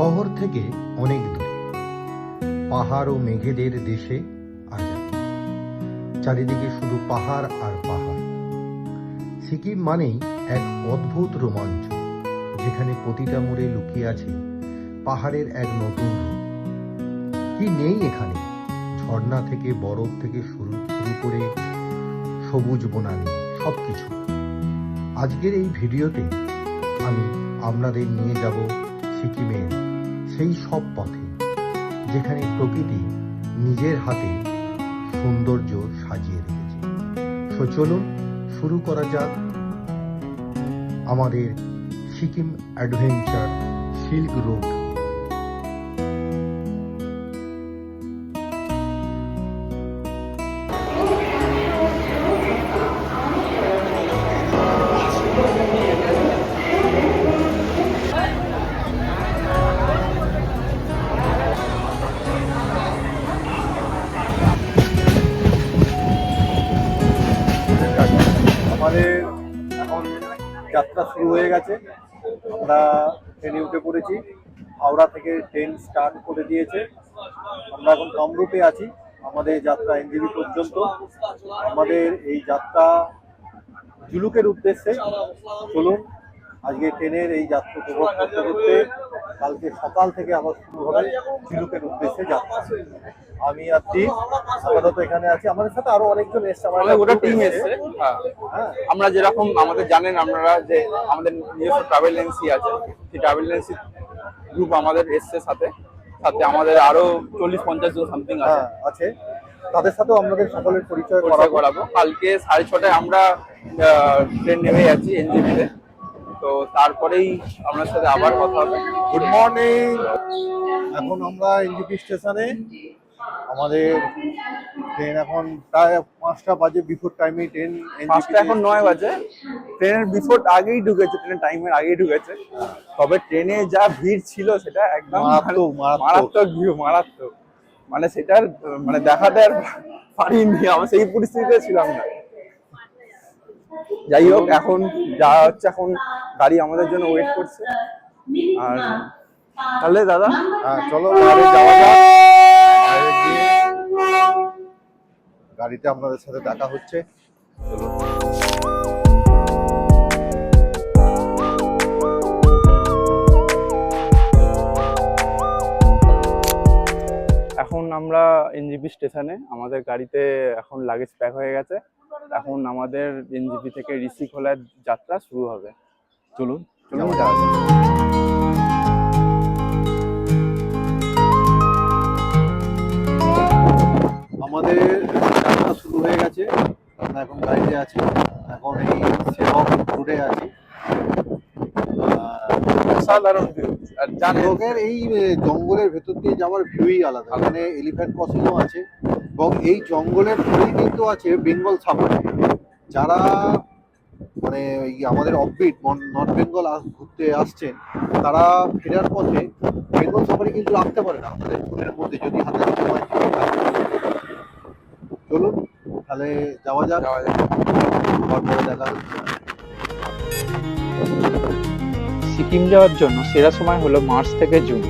শহর থেকে অনেক দূরে, পাহাড় ও মেঘেদের দেশে আজ আমি। চারিদিকে শুধু পাহাড় আর পাহাড়। সিকিম মানেই এক অদ্ভুত রোমাঞ্চ, যেখানে প্রতিটা মোড়ে লুকিয়ে আছে পাহাড়ের এক নতুন রূপ। কি নেই এখানে? ঝর্ণা থেকে বরফ থেকে শুরু করে সবুজ বনানী, সবকিছু। আজকের এই ভিডিওতে আমি আপনাদের নিয়ে যাব সিকিমের সেই সব পথে, যেখানে প্রকৃতি নিজের হাতে সৌন্দর্য সাজিয়ে রেখেছে। সো চলুন শুরু করা যাক আমাদের সিকিম অ্যাডভেঞ্চার সিল্ক রুট। আমাদের এখন যাত্রা শুরু হয়ে গেছে। আমরা ট্রেনে উঠে পড়েছি। হাওড়া থেকে ট্রেন স্টার্ট করে দিয়েছে। আমরা এখন কামরূপে আছি। আমাদের যাত্রা এনজেপি পর্যন্ত। আমাদের এই যাত্রা জুলুকের উদ্দেশ্যে। চলুন আজকে ট্রেনের এই যাত্রা উপভোগ করতে করতে কালকে সকাল থেকে আবার শুরু হবে জুলুকের উদ্দেশ্যে যাত্রা। আমি আর টিম আপাতত এখানে আছি। আমাদের সাথে আরো অনেকজন এসছে, আমাদের গোটা টিম এসছে। আমরা যেরকম আমাদের জানেন আপনারা যে আমাদের নিজস্ব ট্রাভেল এজেন্সি আছে, সেই ট্রাভেল এজেন্সি গ্রুপ আমাদের এসছে সাথে সাথে আমাদের আরো 40-50 জন সামথিং আছে। তাদের সাথেও আমাদের সকলের পরিচয় করাবো। কালকে 6:30টায় আমরা ট্রেন নেমে যাচ্ছি এনজেপিতে। তো তারপরেই আপনার সাথে আবার কথা হবে। Good morning. এখন আমরা এনজেপি স্টেশনে। আমাদের ট্রেন এখন প্রায় 5টা বাজে, বিফোর টাইমে ট্রেন। 5টা এখন 9 বাজে। ট্রেনের বিফোর আগেই ঢুকেছে, ট্রেনের টাইমের আগেই ঢুকেছে। তবে ট্রেনে যা ভিড় ছিল সেটা একদম মারাত্মক ভিড়, মারাত্মক। মানে সেটার মানে দেখাতে আর পারিনি, আমরা সেই পরিস্থিতিতে ছিলাম না। যাই হোক, এখন যা হচ্ছে, এখন গাড়ি আমাদের জন্য ওয়েট করছে। আর তাহলে দাদা চলো বাইরে যাওয়া যাক। বাইরে গিয়ে গাড়িতে আপনাদের সাথে দেখা হচ্ছে। এখন আমরা এনজেপি স্টেশনে, আমাদের গাড়িতে এখন লাগেজ প্যাক হয়ে গেছে। এখন আমাদের এনজেপি থেকে ঋষিখোলার যাত্রা শুরু হবে। চলুন যাওয়া যাক। আমাদের যাত্রা শুরু হয়ে গেছে। আমরা এখন গাড়িতে আছি। এখন এই সেবক রোডে আছি। সাধারণ ভিউ, আর সেবকের এই জঙ্গলের ভেতর দিয়ে যাওয়ার ভিউই আলাদা। এখানে এলিফ্যান্ট ক্রসিংও আছে এবং এই জঙ্গলের ভিতরেই কিন্তু আছে বেঙ্গল সাফারি। যারা মানে আমাদের অফবিট নর্থ বেঙ্গল ঘুরতে আসছেন, তারা ফেরার পথে বেঙ্গল সাফারি কিন্তু রাখতে পারে না আমাদের ফোনের মধ্যে, যদি হাতে সময় থাকে। চলুন তাহলে যাওয়া যাক, তারপরে দেখা হচ্ছে। সিকিম যাওয়ার জন্য সেরা সময় হলো মার্চ থেকে জুন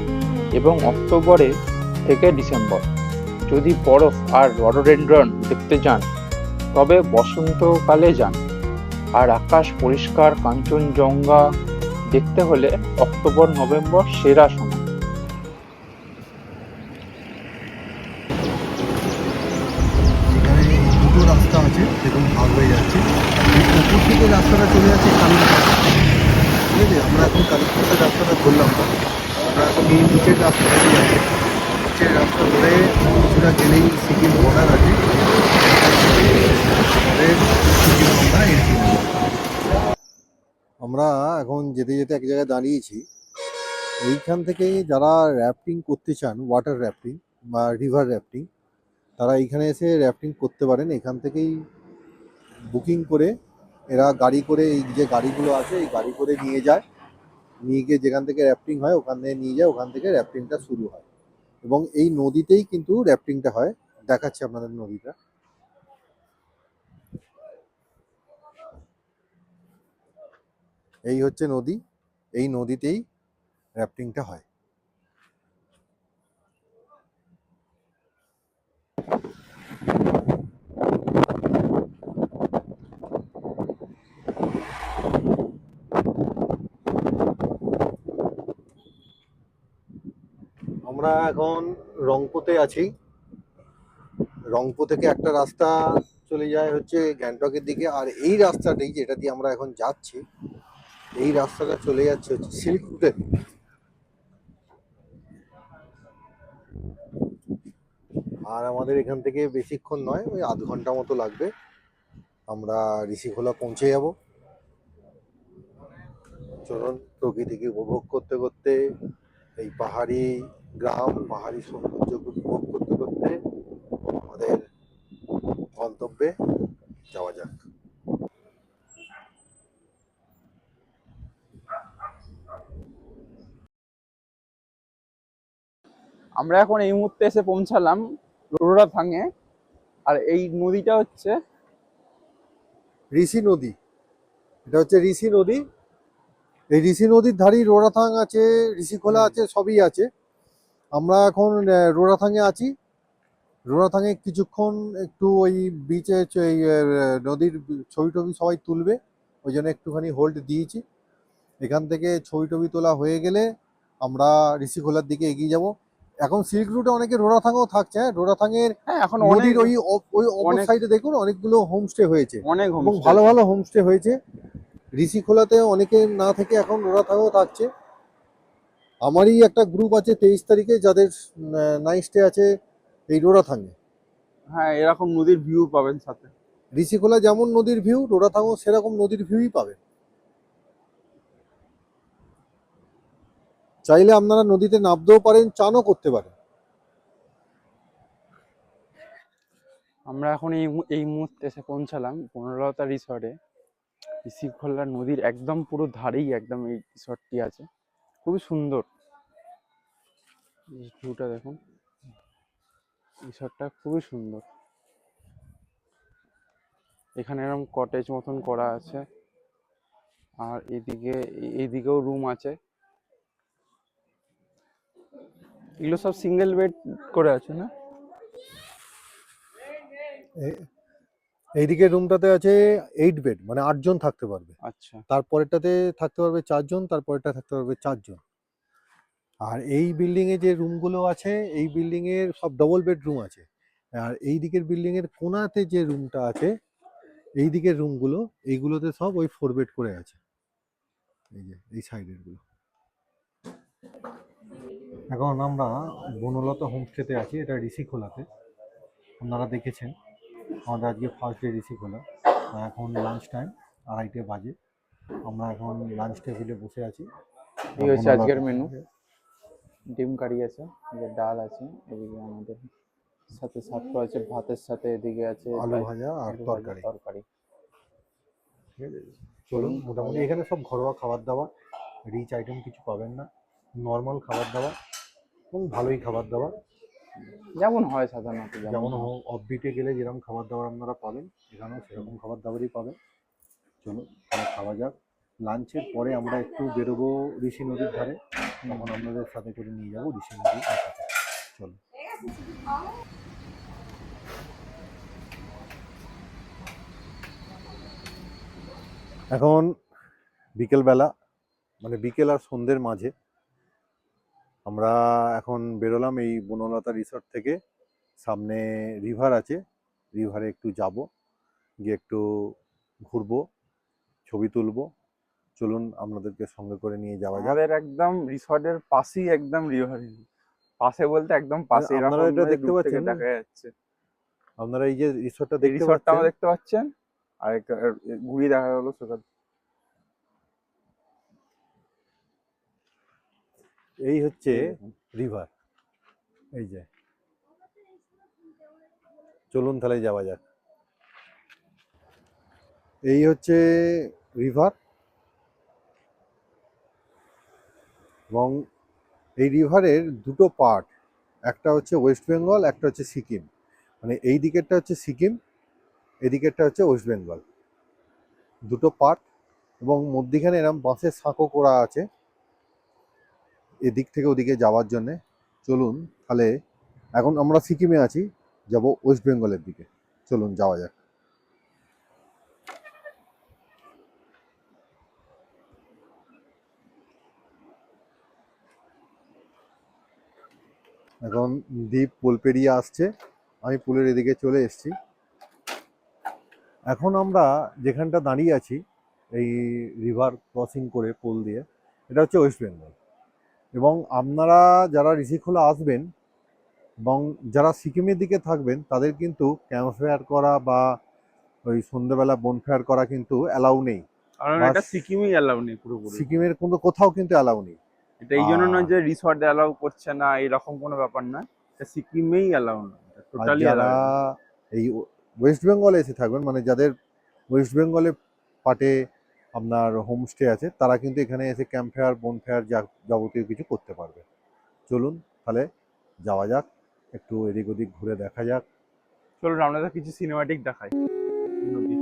এবং অক্টোবরে থেকে ডিসেম্বর। যদি বরফ আর রডোডেন্ড্রন দেখতে যান তবে বসন্তকালে যান, আর আকাশ পরিষ্কার কাঞ্চনজঙ্ঘা দেখতে হলে অক্টোবর নভেম্বর সেরা সময়। এখানে দুটো রাস্তা আছে, দেখুন ভাগ হয়ে যাচ্ছে। উপর থেকে রাস্তাটা চলে যাচ্ছে কালিম্পং, ঠিক আছে? আমরা এখন কালিম্পংয়ের রাস্তাটা ধরলাম না, আমরা এখন এই নিচের রাস্তাটা দিয়ে যাচ্ছি। নিচের রাস্তা ধরে কিছুটা গেলেই সিকিম বর্ডার আছে। আমাদের সিকিম আমরা এন্ট্রি নেব। আমরা এখন যেতে যেতে এক জায়গায় দাঁড়িয়েছি। এইখান থেকে যারা র্যাফটিং করতে চান, ওয়াটার র্যাফটিং বা রিভার র্যাফটিং, তারা এইখানে এসে র্যাফটিং করতে পারেন। এখান থেকেই বুকিং করে এরা গাড়ি করে, এই যে গাড়িগুলো আছে এই গাড়ি করে নিয়ে যায়, নিয়ে গিয়ে যেখান থেকে র্যাফটিং হয় ওখান থেকে নিয়ে যায়, ওখান থেকে র্যাফটিংটা শুরু হয়। এবং এই নদীতেই কিন্তু র্যাফটিংটা হয়। দেখাচ্ছি আপনাদের নদীটা। এই হচ্ছে নদী, এই নদীতেই র্যাফটিংটা হয়। আমরা এখন রংপুতে আছি। রংপুর থেকে একটা রাস্তা চলে যায় হচ্ছে গ্যাংটকের দিকে, আর এই রাস্তাটাই যেটা দিয়ে আমরা এখন যাচ্ছি, এই রাস্তাটা চলে যাচ্ছে হচ্ছে সিল্ক রুটের। আর আমাদের এখান থেকে বেশিক্ষণ নয়, ওই আধ ঘন্টা মতো লাগবে, আমরা ঋষিখোলা পৌঁছে যাব। চলুন প্রকৃতিকে উপভোগ করতে করতে, এই পাহাড়ি গ্রাম, পাহাড়ি সৌন্দর্য উপভোগ করতে করতে আমাদের গন্তব্যে যাওয়া যাক। আমরা এখন এই মুহূর্তে এসে পৌঁছালাম রোরাথাঙে। আর এই নদীটা হচ্ছে ঋষি নদী, এটা হচ্ছে ঋষি নদী। এই ঋষি নদীর ধারেই রোরাথাং আছে, ঋষিখোলা আছে, সবই আছে। আমরা এখন রোরাথাঙে আছি। রোরাথাঙে কিছুক্ষণ একটু ওই বিচে এই নদীর ছবি টবি সবাই তুলবে, ওই জন্য একটুখানি হোল্ড দিয়েছি। এখান থেকে ছবি টবি তোলা হয়ে গেলে আমরা ঋষিখোলার দিকে এগিয়ে যাব। এখন সিল্ক রুটে অনেকে রোরাথাঙেও থাকছে। হ্যাঁ, রোরাথাঙের এখন নদীর ওই অপর অনেক সাইডে দেখুন অনেকগুলো হোমস্টে হয়েছে, অনেক এবং ভালো ভালো হোমস্টে হয়েছে। ঋষিখোলাতে অনেকে না থেকে এখন রোরাথাঙেও থাকছে। আমারই একটা গ্রুপ আছে 23 তারিখে, যাদের নাইট স্টে আছে এই রোরাথাঙে। হ্যাঁ, এরকম নদীর ভিউ পাবেন সাথে। ঋষিখোলা যেমন নদীর ভিউ, রোরাথাঙও সেরকম নদীর ভিউই পাবেন। চাইলে আপনারা নদীতে নামতেও পারেন, চানও করতে পারেন। আমরা এখন এই মুহূর্তে এসে পৌঁছালাম বনলতা রিসর্টে। ঋষিখোলা নদীর একদম পুরো ধারেই একদম এই রিসর্টটি আছে। খুবই সুন্দর ভিউটা দেখুন, রিসর্টটা খুবই সুন্দর। এখানে এরকম কটেজ মতন করা আছে, আর এইদিকেও রুম আছে। এগুলো সব সিঙ্গেল বেড করে আছে না? এইদিকে রুমটাতে আছে 8 বেড, মানে 8 জন থাকতে পারবে। আচ্ছা, তারপরেরটাতে থাকতে পারবে 4 জন, তারপরেরটা থাকতে পারবে 4 জন। আর এই বিল্ডিং এ যে রুমগুলো আছে, এই বিল্ডিং এর সব ডবল বেডরুম আছে। আর এই দিকের বিল্ডিং এর কোনাতে যে রুমটা আছে, এই দিকের রুমগুলো, এইগুলোতে সব ওই 4 বেড করে আছে। এই যে এই সাইডের গুলো। এখন আমরা বনলতা হোমস্টেতে আছি, এটা ঋষিখোলাতে। আপনারা দেখেছেন আমাদের আজকে ফার্স্ট ডে ঋষিখোলা। এখন লাঞ্চ টাইম, 2:30 বাজে। আমরা এখন লাঞ্চ টেবিলে বসে আছি। এই হচ্ছে আজকের মেনু। ডিম কারি আছে, ডাল আছে, এদিকে আমাদের সাথে সাতটা আছে ভাতের সাথে, এদিকে আছে আলু ভাজা আর তরকারি। ঠিক আছে, চলুন। মোটামুটি এখানে সব ঘরোয়া খাবার দাবার, রিচ আইটেম কিছু পাবেন না, নর্মাল খাবার দাবার, এবং ভালোই খাবার দাবার, যেমন হয় সাধারণত। যেমন অফবিটে গেলে যেরকম খাবার দাবার আপনারা পাবেন, এখানেও সেরকম খাবার দাবারই পাবেন। চলুন তাহলে খাওয়া যাক। লাঞ্চের পরে আমরা একটু বেরোবো ঋষি নদীর ধারে, তখন আপনাদের সাথে করে নিয়ে যাবো ঋষি নদীর কাছে। চলুন। এখন বিকেলবেলা, মানে বিকেল আর সন্ধ্যের মাঝে আমরা এখন বেরোলাম এই বনলতা রিসর্ট থেকে। সামনে রিভার আছে, রিভারে একটু যাব, গিয়ে একটু ঘুরবো, ছবি তুলবো। চলুন আপনাদেরকে সঙ্গে করে নিয়ে যাওয়া যাক। আমাদের একদম রিসর্টের পাশেই একদম রিভার, পাশে বলতে একদম পাশে। আপনারা এটা দেখতে পাচ্ছেন, দেখা যাচ্ছে আপনারা এই যে রিসর্টটা এই দেখতে রিসর্টটা পাচ্ছেন, আমরা দেখতে পাচ্ছেন, আর ঘুরিয়ে দেখা গেল সেটা। এই হচ্ছে রিভার, এই যে। চলুন তাহলে যাওয়া যাক। এই হচ্ছে রিভার, এবং এই রিভারের দুটো পার্ট, একটা হচ্ছে ওয়েস্ট বেঙ্গল, একটা হচ্ছে সিকিম। মানে এই দিকেরটা হচ্ছে সিকিম, এদিকেরটা হচ্ছে ওয়েস্ট বেঙ্গল, দুটো পার্ট। এবং মধ্যিখানে এরকম বাঁশের সাঁকো করা আছে এদিক থেকে ওদিকে যাওয়ার জন্যে। চলুন তাহলে, এখন আমরা সিকিমে আছি, যাব ওয়েস্ট বেঙ্গলের দিকে। চলুন যাওয়া যাক। এখন দ্বীপ পুল পেরিয়ে আসছে, আমি পুলের এদিকে চলে এসেছি। এখন আমরা যেখানটা দাঁড়িয়ে আছি এই রিভার ক্রসিং করে পুল দিয়ে, এটা হচ্ছে ওয়েস্ট বেঙ্গল। এবং আপনারা যারা ঋষিখোলা আসবেন এবং যারা সিকিমের দিকে থাকবেন তাদের কিন্তু ক্যাম্প ফায়ার করা বা ওই সন্ধ্যেবেলা বনফায়ার করা কিন্তু অ্যালাউ নেই। কারণ বাস- এটা সিকিমই অ্যালাউ নেই পুরোপুরি। সিকিমের কোনো কোথাও কিন্তু অ্যালাউ নেই। এটা এই জন্য নয় যে রিসর্ট অ্যালাউ করছে না, এরকম কোনো ব্যাপার না, এটা সিকিমেই অ্যালাউ না, আর টোটালি যারা এই ওয়েস্ট বেঙ্গলে এসে থাকবেন, মানে যাদের ওয়েস্ট বেঙ্গলে পাটে আপনার হোমস্টে আছে, তারা কিন্তু এখানে এসে ক্যাম্প ফায়ার বনফায়ার যাবতীয় কিছু করতে পারবে। চলুন তাহলে যাওয়া যাক, একটু এদিক ওদিক ঘুরে দেখা যাক। চলুন আপনাদের কিছু সিনেমাটিক দেখাই। নদী।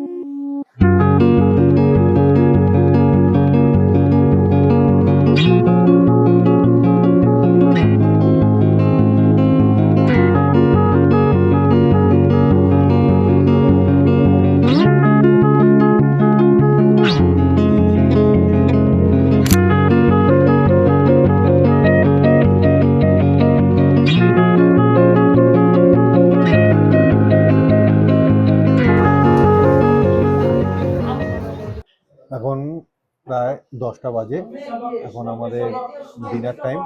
এখন প্রায় 10টা বাজে, এখন আমাদের ডিনার টাইম।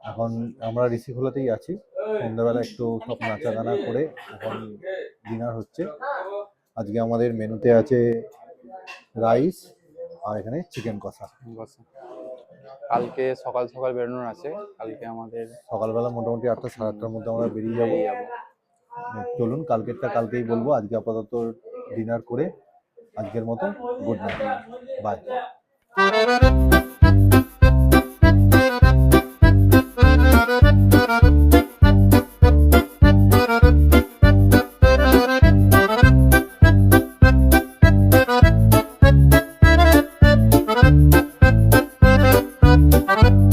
এখন আমরা ঋষিখোলাতেই আছি, সন্ধ্যাবেলা একটু সব নাচা গানা করে এখন ডিনার হচ্ছে। আজকে আমাদের মেনুতে আছে রাইস আর এখানে চিকেন কষা। কালকে সকাল সকাল বেরোনোর আছে, কালকে আমাদের সকালবেলা মোটামুটি 8টা সাড়ে 8টার মধ্যে আমরা বেরিয়ে যাবো। চলুন কালকেরটা কালকেই বলবো, আজকে আপাতত ডিনার করে আজকের মতো গুড নাইট, বাই।